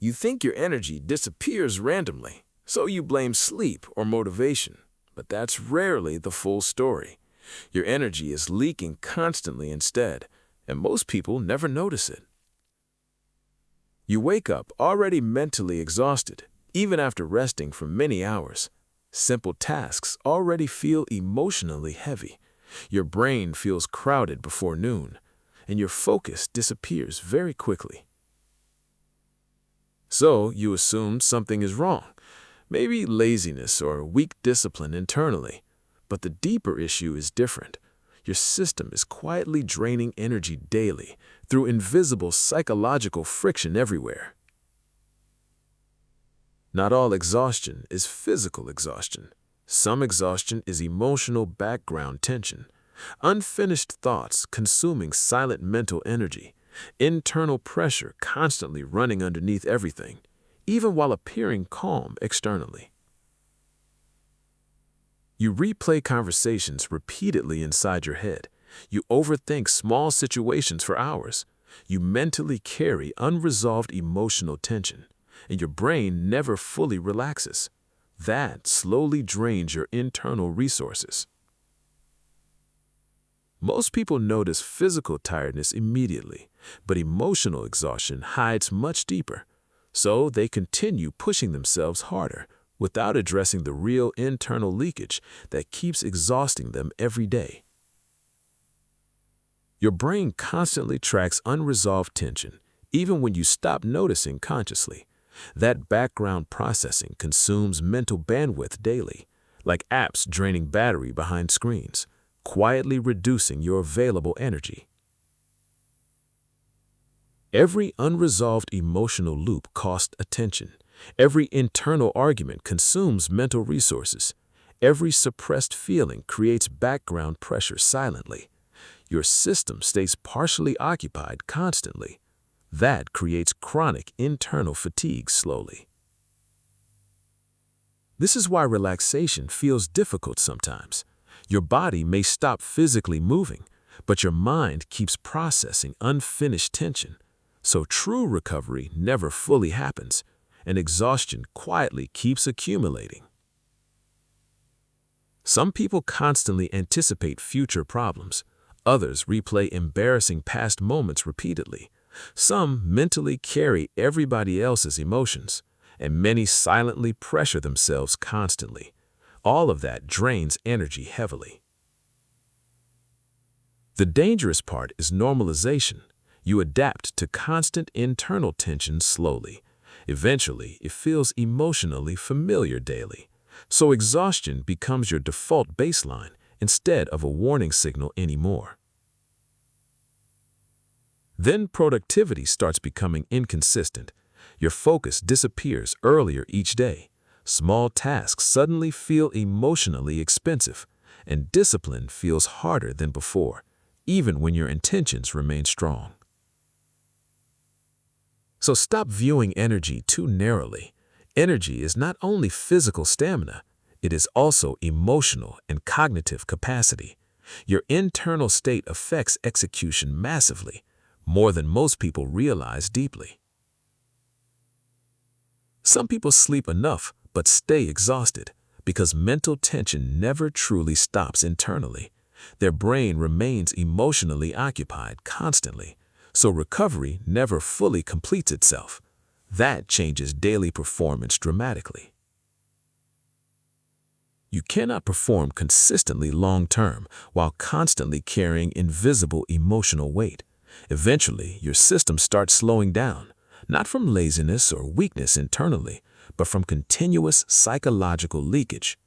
You think your energy disappears randomly, so you blame sleep or motivation. But that's rarely the full story. Your energy is leaking constantly instead, and most people never notice it. You wake up already mentally exhausted, even after resting for many hours. Simple tasks already feel emotionally heavy. Your brain feels crowded before noon, and your focus disappears very quickly. So you assume something is wrong, maybe laziness or weak discipline internally. But the deeper issue is different. Your system is quietly draining energy daily through invisible psychological friction everywhere. Not all exhaustion is physical exhaustion. Some exhaustion is emotional background tension, unfinished thoughts consuming silent mental energy, internal pressure constantly running underneath everything, even while appearing calm externally. You replay conversations repeatedly inside your head. You overthink small situations for hours. You mentally carry unresolved emotional tension, and your brain never fully relaxes. That slowly drains your internal resources. Most people notice physical tiredness immediately, but emotional exhaustion hides much deeper. So they continue pushing themselves harder without addressing the real internal leakage that keeps exhausting them every day. Your brain constantly tracks unresolved tension, even when you stop noticing consciously. That background processing consumes mental bandwidth daily, like apps draining battery behind screens, quietly reducing your available energy. Every unresolved emotional loop costs attention. Every internal argument consumes mental resources. Every suppressed feeling creates background pressure silently. Your system stays partially occupied constantly. That creates chronic internal fatigue slowly. This is why relaxation feels difficult sometimes. Your body may stop physically moving, but your mind keeps processing unfinished tension. So true recovery never fully happens, and exhaustion quietly keeps accumulating. Some people constantly anticipate future problems. Others replay embarrassing past moments repeatedly. Some mentally carry everybody else's emotions, and many silently pressure themselves constantly. All of that drains energy heavily. The dangerous part is normalization. You adapt to constant internal tension slowly. Eventually, it feels emotionally familiar daily. So exhaustion becomes your default baseline instead of a warning signal anymore. Then productivity starts becoming inconsistent. Your focus disappears earlier each day. Small tasks suddenly feel emotionally expensive, and discipline feels harder than before, even when your intentions remain strong. So stop viewing energy too narrowly. Energy is not only physical stamina, it is also emotional and cognitive capacity. Your internal state affects execution massively, more than most people realize deeply. Some people sleep enough but stay exhausted because mental tension never truly stops internally. Their brain remains emotionally occupied constantly, so recovery never fully completes itself. That changes daily performance dramatically. You cannot perform consistently long-term while constantly carrying invisible emotional weight. Eventually, your system starts slowing down, not from laziness or weakness internally, but from continuous psychological leakage.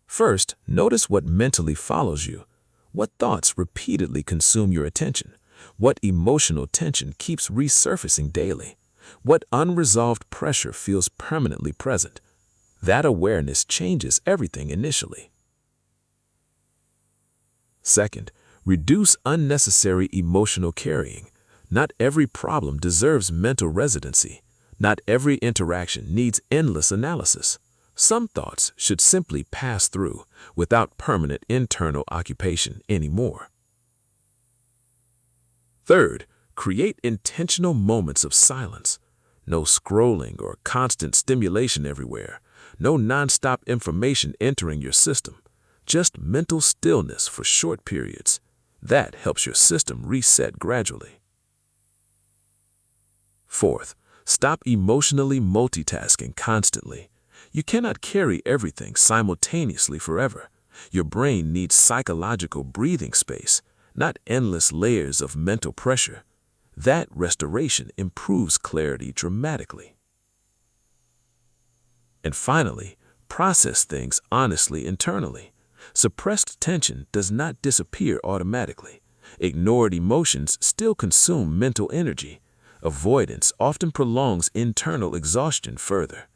First, notice what mentally follows you. What thoughts repeatedly consume your attention? What emotional tension keeps resurfacing daily? What unresolved pressure feels permanently present? That awareness changes everything initially. Second, reduce unnecessary emotional carrying. Not every problem deserves mental residency. Not every interaction needs endless analysis. Some thoughts should simply pass through without permanent internal occupation anymore. Third, Create intentional moments of silence. No scrolling or constant stimulation everywhere. No nonstop information entering your system. Just mental stillness for short periods. That helps your system reset gradually. Fourth, stop emotionally multitasking constantly. You cannot carry everything simultaneously forever. Your brain needs psychological breathing space, not endless layers of mental pressure. That restoration improves clarity dramatically. And finally, process things honestly internally. Suppressed tension does not disappear automatically. Ignored emotions still consume mental energy. Avoidance often prolongs internal exhaustion further.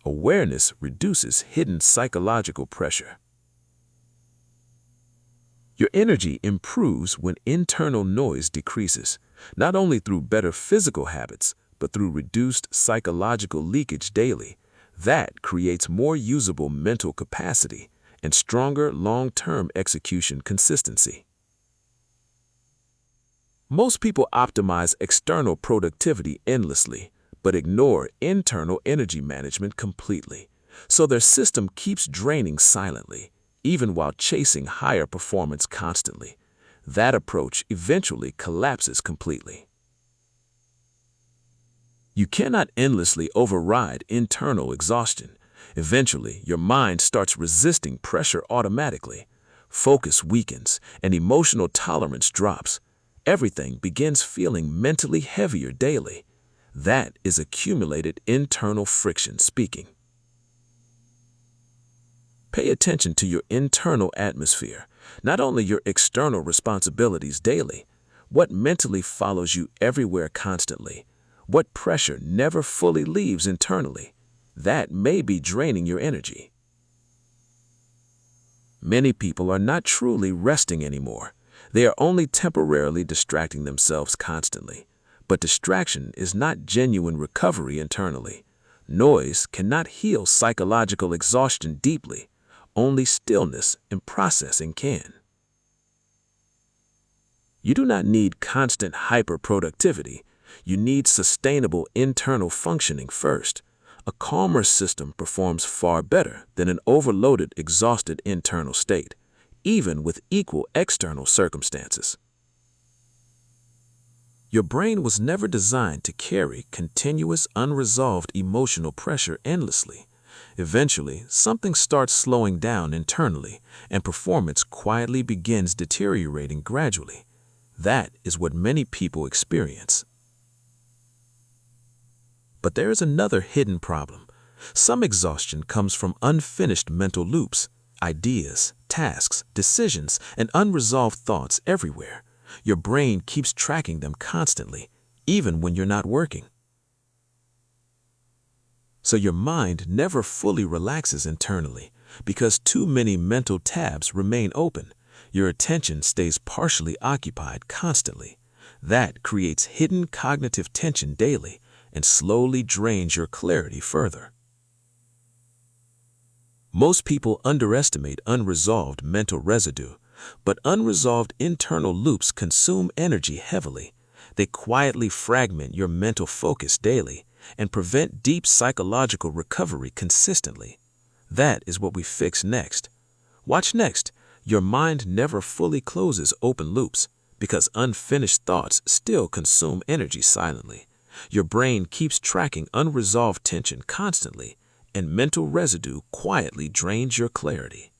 Awareness reduces hidden psychological pressure. Your energy improves when internal noise decreases, not only through better physical habits, but through reduced psychological leakage daily. That creates more usable mental capacity and stronger long-term execution consistency. Most people optimize external productivity endlessly, but ignore internal energy management completely. So their system keeps draining silently, even while chasing higher performance constantly. That approach eventually collapses completely. You cannot endlessly override internal exhaustion. Eventually, your mind starts resisting pressure automatically. Focus weakens and emotional tolerance drops. Everything begins feeling mentally heavier daily. That is accumulated internal friction speaking. Pay attention to your internal atmosphere, not only your external responsibilities daily. What mentally follows you everywhere constantly? What pressure never fully leaves internally? That may be draining your energy. Many people are not truly resting anymore. They are only temporarily distracting themselves constantly. But distraction is not genuine recovery internally. Noise cannot heal psychological exhaustion deeply. Only stillness and processing can. You do not need constant hyper-productivity. You need sustainable internal functioning first. A calmer system performs far better than an overloaded, exhausted internal state, even with equal external circumstances. Your brain was never designed to carry continuous, unresolved emotional pressure endlessly. Eventually, something starts slowing down internally, and performance quietly begins deteriorating gradually. That is what many people experience. But there is another hidden problem. Some exhaustion comes from unfinished mental loops, ideas, tasks, decisions, and unresolved thoughts everywhere. Your brain keeps tracking them constantly, even when you're not working. So your mind never fully relaxes internally because too many mental tabs remain open. Your attention stays partially occupied constantly. That creates hidden cognitive tension daily and slowly drains your clarity further. Most people underestimate unresolved mental residue, but unresolved internal loops consume energy heavily. They quietly fragment your mental focus daily and prevent deep psychological recovery consistently. That is what we fix next. Watch next. Your mind never fully closes open loops because unfinished thoughts still consume energy silently. Your brain keeps tracking unresolved tension constantly, and mental residue quietly drains your clarity.